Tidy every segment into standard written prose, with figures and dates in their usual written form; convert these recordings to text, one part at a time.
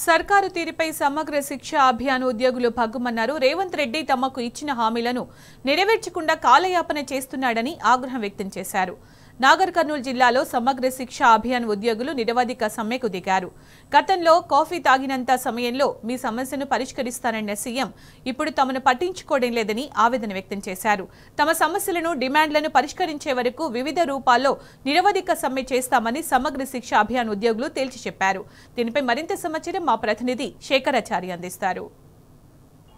సర్కారు తీరుపై సమగ్ర శిక్ష అభియాన్ ఉద్యోగులు భగ్గుమన్నారు. రేవంత్ రెడ్డి తమకు ఇచ్చిన హామీలను నెరవేర్చకుండా కాలయాపన చేస్తున్నాడని ఆగ్రహం వ్యక్తం చేశారు. నాగర్ కర్నూలు జిల్లాలో సమగ్ర శిక్ష అభియాన్ ఉద్యోగులు నిరవధిక సమ్మెకు దిగారు. గతంలో కాఫీ తాగినంత సమయంలో మీ సమస్యను పరిష్కరిస్తానన్న సీఎం ఇప్పుడు తమను పట్టించుకోవడం లేదని ఆవేదన వ్యక్తం చేశారు. తమ సమస్యలను డిమాండ్లను పరిష్కరించే వరకు వివిధ రూపాల్లో నిరవధిక సమ్మె చేస్తామని సమగ్ర శిక్ష అభియాన్ ఉద్యోగులు తేల్చి చెప్పారు. దీనిపై మరింత సమాచారం మా ప్రతినిధి శేఖరాచారి అందిస్తారు.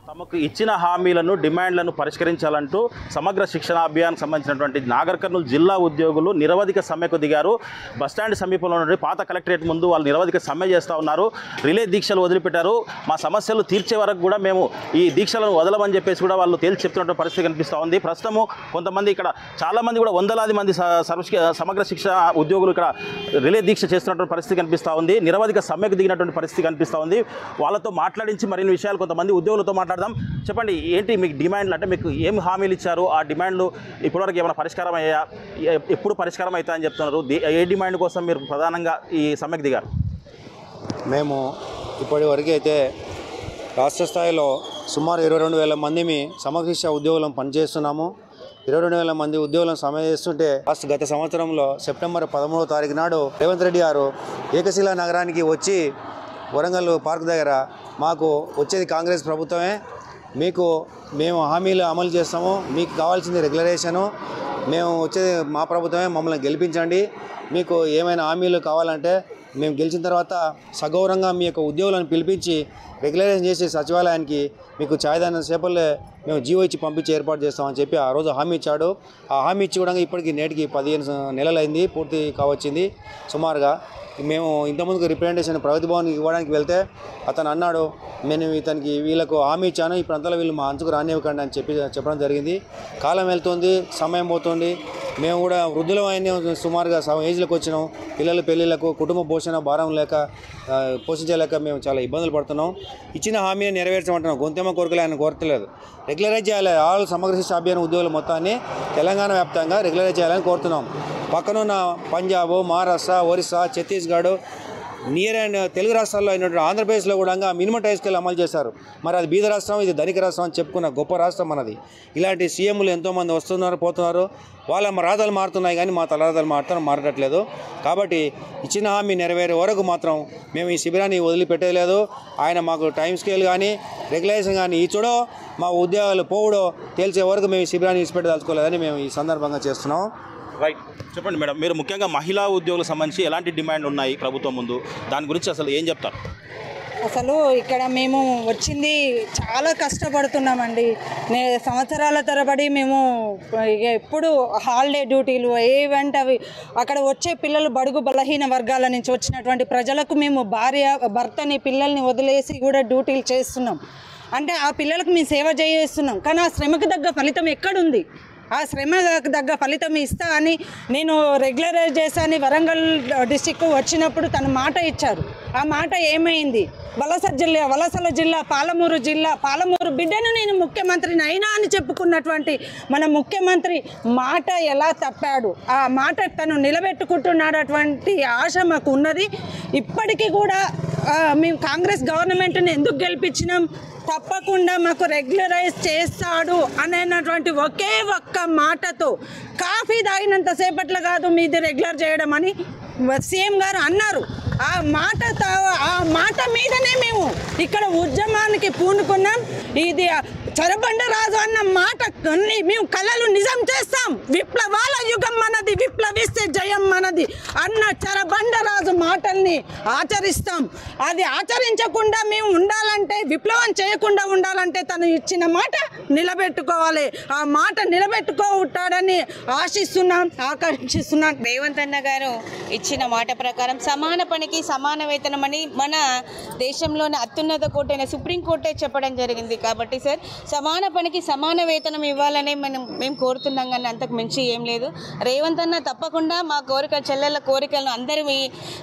తమకు ఇచ్చిన హామీలను డిమాండ్లను పరిష్కరించాలంటూ సమగ్ర శిక్షణ అభియాన్కి సంబంధించినటువంటి నాగర్ కర్నూలు జిల్లా ఉద్యోగులు నిరవధిక సమ్మెకు దిగారు. బస్టాండ్ సమీపంలో నుండి పాత కలెక్టరేట్ ముందు వాళ్ళు నిరవధిక సమ్మె చేస్తూ ఉన్నారు. రిలే దీక్షలు వదిలిపెట్టారు. మా సమస్యలు తీర్చే వరకు కూడా మేము ఈ దీక్షలను వదలమని చెప్పేసి కూడా వాళ్ళు తేల్చి చెప్తున్నటువంటి పరిస్థితి కనిపిస్తూ ఉంది. ప్రస్తుతము కొంతమంది ఇక్కడ చాలామంది కూడా వందలాది మంది సమగ్ర శిక్షణ ఉద్యోగులు ఇక్కడ రిలే దీక్ష చేస్తున్నటువంటి పరిస్థితి కనిపిస్తూ ఉంది. నిరవధిక సమ్మెకు దిగినటువంటి పరిస్థితి కనిపిస్తూ ఉంది. వాళ్ళతో మాట్లాడించి మరిన్ని విషయాలు కొంతమంది ఉద్యోగులతో చెప్పండి, ఏంటి మీకు డిమాండ్లు? అంటే మీకు ఏం హామీలు ఇచ్చారు? ఆ డిమాండ్లు ఇప్పటివరకు ఏమైనా పరిష్కారం అయ్యా? ఎప్పుడు పరిష్కారం అవుతాయని చెప్తున్నారు? ఏ డిమాండ్ కోసం మీరు ప్రధానంగా ఈ సమ్మెకు దిగారు? మేము ఇప్పటి వరకు అయితే రాష్ట్ర స్థాయిలో సుమారు 22,000 మందిని సమగ్ర శిక్ష ఉద్యోగులను పనిచేస్తున్నాము. 22,000 మంది ఉద్యోగులను సమ్మె చేస్తుంటే గత సంవత్సరంలో సెప్టెంబర్ 13వ తారీఖు నాడు రేవంత్ రెడ్డి గారు ఏకశిలా నగరానికి వచ్చి వరంగల్ పార్క్ దగ్గర మాకు వచ్చేది కాంగ్రెస్ ప్రభుత్వమే, మేము హామీలు అమలు చేస్తాము, మీకు కావాల్సింది రెగ్యులరేషను, మేము వచ్చేది మా ప్రభుత్వమే, మమ్మల్ని గెలిపించండి, మీకు ఏమైనా హామీలు కావాలంటే మేము గెలిచిన తర్వాత సగౌరవంగా మీ యొక్క ఉద్యోగులను పిలిపించి రెగ్యులరేషన్ చేసి సచివాలయానికి మీకు ఛాయదాన సేపల్లే మేము జీవో ఇచ్చి పంపించి ఏర్పాటు చేస్తామని చెప్పి ఆ రోజు హామీ ఇచ్చాడు. ఆ హామీ ఇచ్చి కూడా ఇప్పటికి నేటికి 15 నెలలైంది, పూర్తి కావచ్చింది సుమారుగా. మేము ఇంతకుముందుకు రిప్రజెంటేషన్ ప్రగతి భవన్కి ఇవ్వడానికి వెళ్తే అతను అన్నాడు, నేను ఇతనికి వీళ్ళకు హామీ ఇచ్చాను, ఇప్పుడు అంతలో వీళ్ళు మా అంచుకు రానివ్వకండి అని చెప్పడం జరిగింది. కాలం వెళ్తుంది, సమయం పోతుంది, మేము కూడా వృద్ధులమైన సుమారుగా ఏజ్లకు వచ్చినాం. పిల్లల పెళ్ళిళ్ళకు కుటుంబ పోషణ భారం లేక పోషించలేక మేము చాలా ఇబ్బందులు పడుతున్నాం. ఇచ్చిన హామీని నెరవేర్చమంటున్నాం. గొంతెమ్మ కోరికలు ఆయన కోరతలేదు. రెగ్యులరైజ్ చేయాలి. ఆల్ సమగ్ర శిక్ష అభియాన్ ఉద్యోగుల మొత్తాన్ని తెలంగాణ వ్యాప్తంగా రెగ్యులరైజ్ చేయాలని కోరుతున్నాం. పక్కనున్న పంజాబ్, మహారాష్ట్ర, ఒరిస్సా, ఛత్తీస్గఢ్, నియర్ అండ్ తెలుగు రాష్ట్రాల్లో అయినటువంటి ఆంధ్రప్రదేశ్లో కూడా మినిమం టైం స్కేల్ అమలు చేశారు. మరి అది బీద రాష్ట్రం, ఇది ధనిక రాష్ట్రం అని చెప్పుకున్న గొప్ప రాష్ట్రం మనది. ఇలాంటి సీఎంలు ఎంతోమంది వస్తున్నారు, పోతున్నారు. వాళ్ళ రాతలు మారుతున్నాయి కానీ మా తలరాతలు మారట్లేదు. కాబట్టి ఇచ్చిన హామీ నెరవేరే వరకు మాత్రం మేము ఈ శిబిరాన్ని వదిలిపెట్టలేదు. ఆయన మాకు టైం స్కేల్ కానీ రెగ్యులేషన్ కానీ ఇచ్చుడో మా ఉద్యోగాలు పోవుడో తేల్చే వరకు మేము ఈ శిబిరాన్ని విడిచిపెట్టదలుచుకోలేదని మేము ఈ సందర్భంగా చేస్తున్నాం. రైట్, చెప్పండి మేడం, మీరు ముఖ్యంగా మహిళా ఉద్యోగులకు సంబంధించి ఎలాంటి డిమాండ్ ఉన్నాయి ప్రభుత్వం ముందు, దాని గురించి అసలు ఏం చెప్తారు? అసలు ఇక్కడ మేము వచ్చింది చాలా కష్టపడుతున్నామండి. సంవత్సరాల తరబడి మేము ఎప్పుడు హాలిడే డ్యూటీలు ఏవంటే అవి అక్కడ వచ్చే పిల్లలు బడుగు బలహీన వర్గాల నుంచి వచ్చినటువంటి ప్రజలకు మేము భర్తని పిల్లల్ని వదిలేసి కూడా డ్యూటీలు చేస్తున్నాం. అంటే ఆ పిల్లలకు మేము సేవ చేస్తున్నాం. కానీ ఆ శ్రమకు తగ్గ ఫలితం ఎక్కడుంది? ఆ శ్రమకు తగ్గ ఫలితం ఇస్తా అని నేను రెగ్యులరైజ్ చేశాను. వరంగల్ డిస్టిక్ వచ్చినప్పుడు తను మాట ఇచ్చారు. ఆ మాట ఏమైంది? వలసల జిల్లా, పాలమూరు బిడ్డను నేను ముఖ్యమంత్రిని అయినా అని చెప్పుకున్నటువంటి మన ముఖ్యమంత్రి మాట ఎలా తప్పాడు? ఆ మాట తను నిలబెట్టుకుంటున్నటువంటి ఆశ మాకు ఉన్నది. ఇప్పటికీ కూడా మేము కాంగ్రెస్ గవర్నమెంట్ని ఎందుకు గెలిపించినాం? తప్పకుండా మాకు రెగ్యులరైజ్ చేస్తాడు అనేటువంటి ఒకే ఒక్క మాటతో, కాఫీ తాగినంత సేపట్లో కాదు మీది రెగ్యులర్ చేయడం అని సీఎం గారు అన్నారు. ఆ మాట మీదనే మేము ఇక్కడ ఉద్యమానికి పూనుకున్నాం. ఇది చరబండరాజు అన్న మాట మేము కళలు నిజం చేస్తాం. విప్లవాల యుగం మనది, విప్లవిస్తే జయం మనది అన్న చరబండరాజు మాటల్ని ఆచరిస్తాం. అది ఆచరించకుండా మేము ఉండాలంటే, విప్లవం చేయకుండా ఉండాలంటే తను ఇచ్చిన మాట నిలబెట్టుకోవాలి. ఆ మాట నిలబెట్టుకుంటాడని ఆకాంక్షిస్తున్నాం. రేవంత్ అన్న గారు ఇచ్చిన మాట ప్రకారం సమాన పనికి సమాన వేతనం అని మన దేశంలోని అత్యున్నత కోర్టు అయిన సుప్రీంకోర్టే చెప్పడం జరిగింది. కాబట్టి సార్, సమాన పనికి సమాన వేతనం ఇవ్వాలని మేము కోరుతున్నాం. కానీ అంతకు మించి ఏం లేదు. రేవంత్ అన్న తప్పకుండా మా చెల్లెళ్ళ కోరికలను అందరూ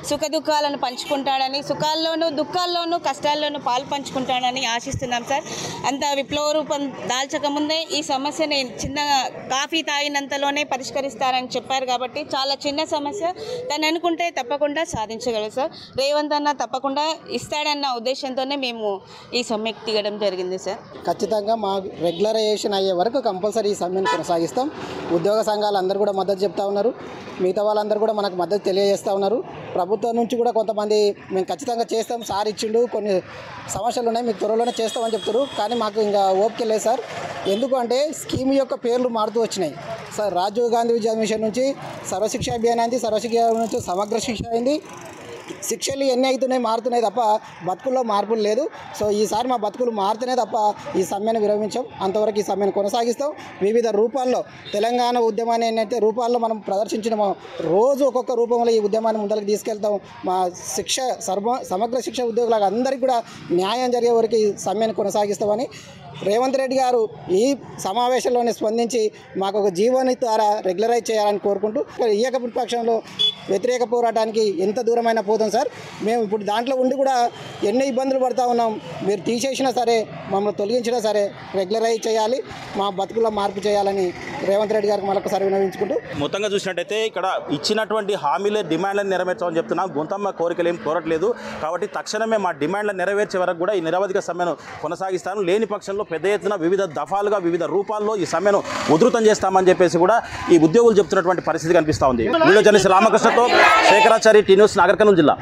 సుఖ దుఃఖాలను పంచుకుంటాడని, సుఖాల్లోనూ దుఃఖాల్లోనూ కష్టాల్లోనూ పాలు పంచుకుంటాడని ఆశిస్తున్నాం సార్. అంత విప్లవ రూపం దాల్చకముందే ఈ సమస్యని చిన్న కాఫీ తాగినంతలోనే పరిష్కరిస్తారని చెప్పారు. కాబట్టి చాలా చిన్న సమస్య, తను అనుకుంటే తప్పకుండా సాధించగలరు. సార్. రేవంత్ అన్న తప్పకుండా ఇస్తాడన్న ఉద్దేశంతోనే మేము ఈ సమ్మెకు దిగడం జరిగింది సార్. ఖచ్చితంగా మా రెగ్యులరైజేషన్ అయ్యే వరకు కంపల్సరీ ఈ సమ్మెను కొనసాగిస్తాం. ఉద్యోగ సంఘాలు అందరూ కూడా మద్దతు చెప్తా ఉన్నారు, మిగతా వాళ్ళందరూ కూడా మనకు మద్దతు తెలియజేస్తూ ఉన్నారు. ప్రభుత్వం నుంచి కూడా కొంతమంది మేము ఖచ్చితంగా చేస్తాం, సార్ ఇచ్చిండు, కొన్ని సమస్యలు ఉన్నాయి, మీకు త్వరలోనే చేస్తామని చెప్తారు. కానీ మాకు ఇంకా ఓపిక లేదు సార్. ఎందుకు అంటే స్కీమ్ యొక్క పేర్లు మారుతూ వచ్చినాయి సార్. రాజీవ్ గాంధీ విద్యా మిషన్ నుంచి సర్వశిక్ష అభియాన్ అయింది, సర్వశిక్ష నుంచి సమగ్ర శిక్ష అయింది. శిక్షలు ఎన్ని అవుతున్నాయి, మారుతున్నాయి తప్ప బతుకుల్లో మార్పులు లేదు. సో ఈసారి మా బతుకులు మారుతున్నాయి తప్ప ఈ సమ్మెను విరమించాం. అంతవరకు ఈ సమ్మెను కొనసాగిస్తాం. వివిధ రూపాల్లో తెలంగాణ ఉద్యమాన్ని ఎన్నైతే రూపాల్లో మనం ప్రదర్శించినామో రోజు ఒక్కొక్క రూపంలో ఈ ఉద్యమాన్ని ముందరికి తీసుకెళ్తాం. మా సమగ్ర శిక్ష ఉద్యోగులకు అందరికీ కూడా న్యాయం జరిగే వరకు ఈ సమ్మెను కొనసాగిస్తామని రేవంత్ రెడ్డి గారు ఈ సమావేశంలోనే స్పందించి మాకు ఒక జీవోని ద్వారా రెగ్యులరైజ్ చేయాలని కోరుకుంటూ, ఏక పక్షంలో వ్యతిరేక పోరాటానికి ఎంత దూరమైనా పోతాం సార్. మేము ఇప్పుడు దాంట్లో ఉండి కూడా ఎన్ని ఇబ్బందులు పడుతూ ఉన్నాం. మీరు తీసేసినా సరే, మమ్మల్ని తొలగించినా సరే రెగ్యులరైజ్ చేయాలి, మా బతుకుల్లో మార్పు చేయాలని రేవంత్ రెడ్డి గారికి మరొకసారి విన్నవించుకుంటూ, మొత్తంగా చూసినట్టయితే ఇక్కడ ఇచ్చినటువంటి హామీలే డిమాండ్లను నెరవేర్చామని చెప్తున్నాం. గొంతమ్మ కోరికలు ఏం కోరట్లేదు కాబట్టి తక్షణమే మా డిమాండ్లను నెరవేర్చే వరకు కూడా ఈ నిరవధిక సమ్మెను కొనసాగిస్తాను. లేని పక్షంలో పెద్ద ఎత్తున వివిధ దఫాలుగా వివిధ రూపాల్లో ఈ సమ్మెను ఉధృతం చేస్తామని చెప్పేసి కూడా ఈ ఉద్యోగులు చెప్తున్నటువంటి పరిస్థితి కనిపిస్తూ ఉంది. వీడియో జర్నలిస్ట్ రామకృష్ణతో శేఖరాచారి, టీ న్యూస్, నాగర్ కర్నూలు జిల్లా.